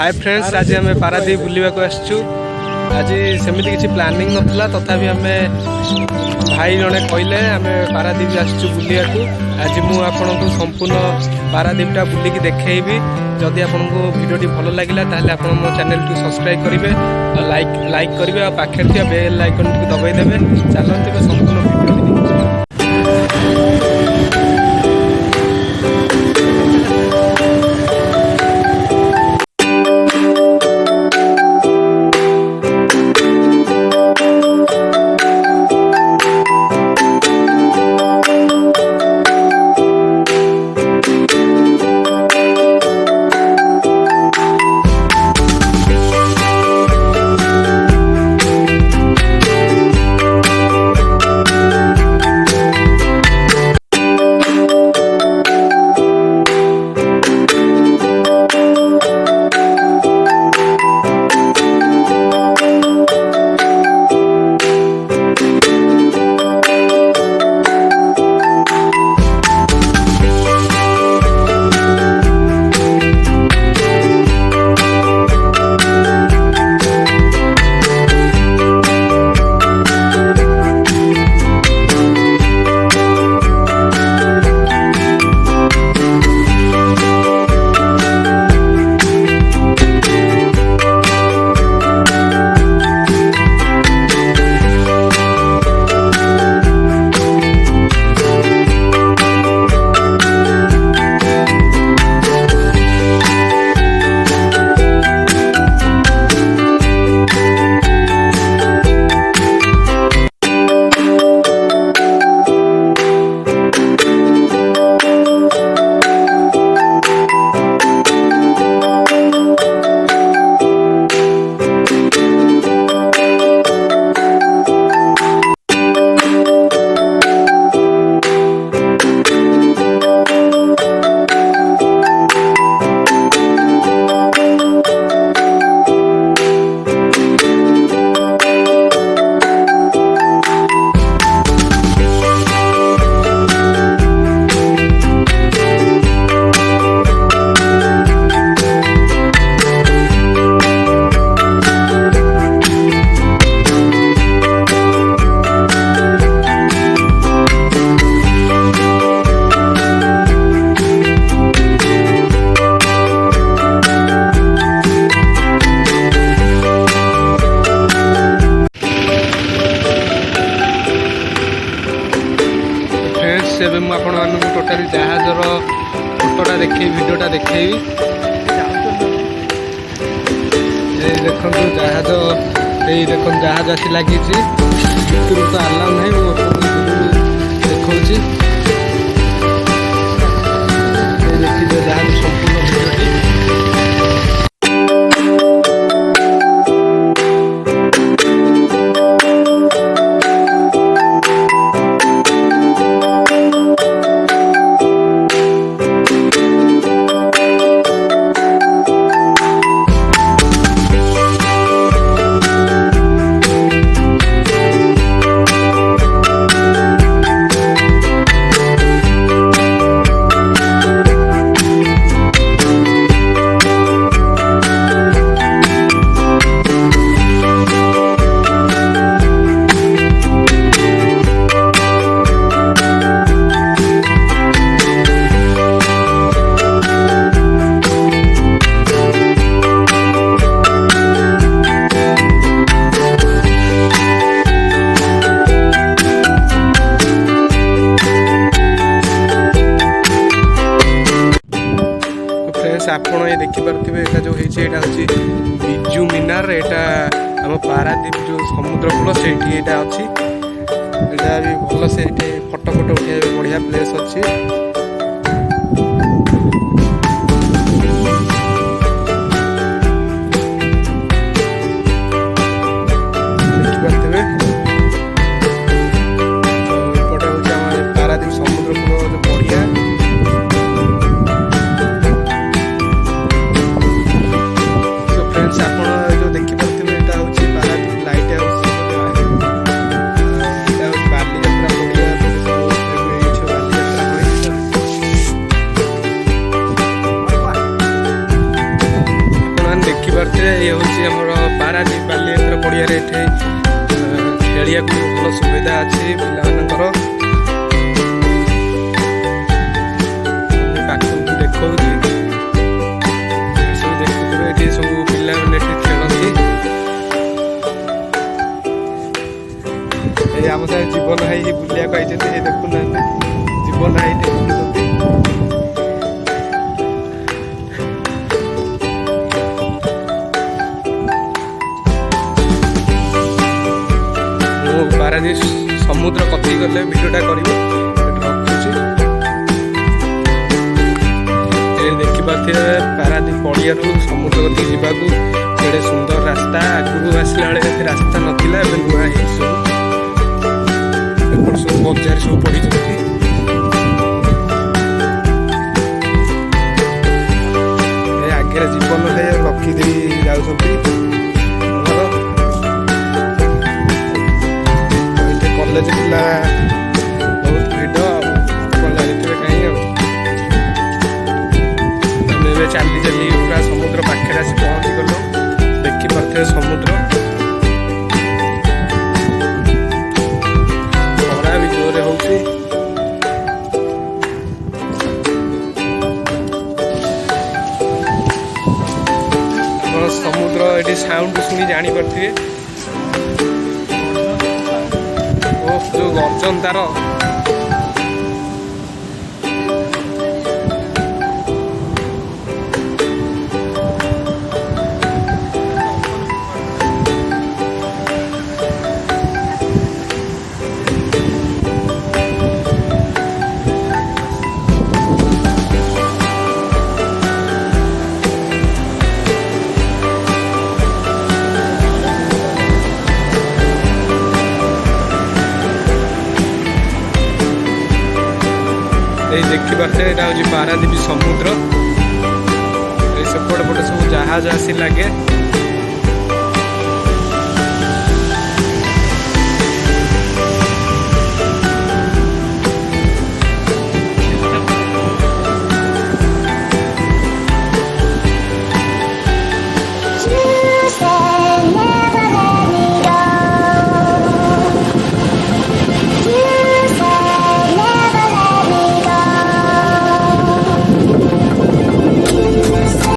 Hi friends, आज आम पारादीप बुलवाक आसचु। आज सेमती किसी प्लानिंग नथला, तथापि आम भाई जड़े कहले आम पारादीप आसचु बुलवाक। आज मुझे संपूर्ण पारादीपटा बुलिकी देखी। जदि आपको भिडियोटी भल लगे ताहले आप मो चैनल को सब्सक्राइब करेंगे, लाइक करेंगे और पाखे थी बेल आइकन को दबाईदेवे। चलते संपूर्ण भिडियो टोटाली जहाजर फोटोटा देखे भिडियोटा देखे देखो जहाज देख जहाज आसी लगी भितर तो आलाउ ना देखा देखिए जहाज संपूर्ण भिडियोटी। आपण ये देखिपे एटा जो होची बिजू मीनार। एटा आम पारादीप जो समुद्र कूल से अच्छी भी भल से फोटो फोटो उठे बढ़िया प्लेस अच्छी। ଅଛି ପିଲାମାନଙ୍କର। ପାଖକୁ ଦେଖଉଛି ସବୁ ଦେଖୁଥିବେ, ଏଠି ସବୁ ପିଲାମାନେ ଏଠି ଖେଳନ୍ତି। ଏଇ ଆମ ସାଙ୍ଗେ ଜୀବନ ଭାଇ ବୁଲିବାକୁ ଆଇଛନ୍ତି, ଏଇ ଦେଖୁନାହାନ୍ତି ଜୀବନ ଭାଇ ଏଠି ବୁଲୁଛନ୍ତି। ମୁଁ ପାରାଦୀପ ସମୁଦ୍ର କତିକି ଗଲେ ଭିଡ଼ିଓଟା କରିବି, ରଖୁଛି। ଦେଖିପାରୁଥିବେ ପାରାଦୀପ ପଡ଼ିଆରୁ ସମୁଦ୍ର କତିକି ଯିବାକୁ କେଡ଼େ ସୁନ୍ଦର ରାସ୍ତା। ଆଗରୁ ଆସିଲା ବେଳେ ଏତେ ରାସ୍ତା ନଥିଲା, ଏବେ ନୂଆ ହେଇଛି ସବୁ। ଏପଟ ସବୁ ବଜାର ସବୁ ପଡ଼ିଛନ୍ତି। ଏ ଆଗରେ ଜୀବନ ଭାଇ ରଖିଦେଇ ଯାଉଛନ୍ତି। ଆମର କଲେଜ ପିଲା ବହୁତ ଭିଡ଼, ଆପଣ ଜାଣିଥିବେ କାହିଁ ଆଉ। ଆମେ ଏବେ ଚାଲି ଚାଲି ପୁରା ସମୁଦ୍ର ପାଖରେ ଆସି ପହଞ୍ଚିଗଲୁ। ଦେଖିପାରୁଥିବେ ସମୁଦ୍ର। ଖରା ବି ଜୋରରେ ହଉଛି। ଆପଣ ସମୁଦ୍ର ଏଠି ସାଉଣ୍ଡ ଶୁଣି ଜାଣିପାରୁଥିବେ। ଯୋଉ ଗର୍ଜନ ତାର। এই ଦେଖିପାରୁଥିବେ ଏଇଟା ହେଉଛି ପାରାଦୀପ ସମୁଦ୍ର। ଏଇ ସେପଟେ ପଟେ ସବୁ ଜାହାଜ ଆସି ଲାଗେ।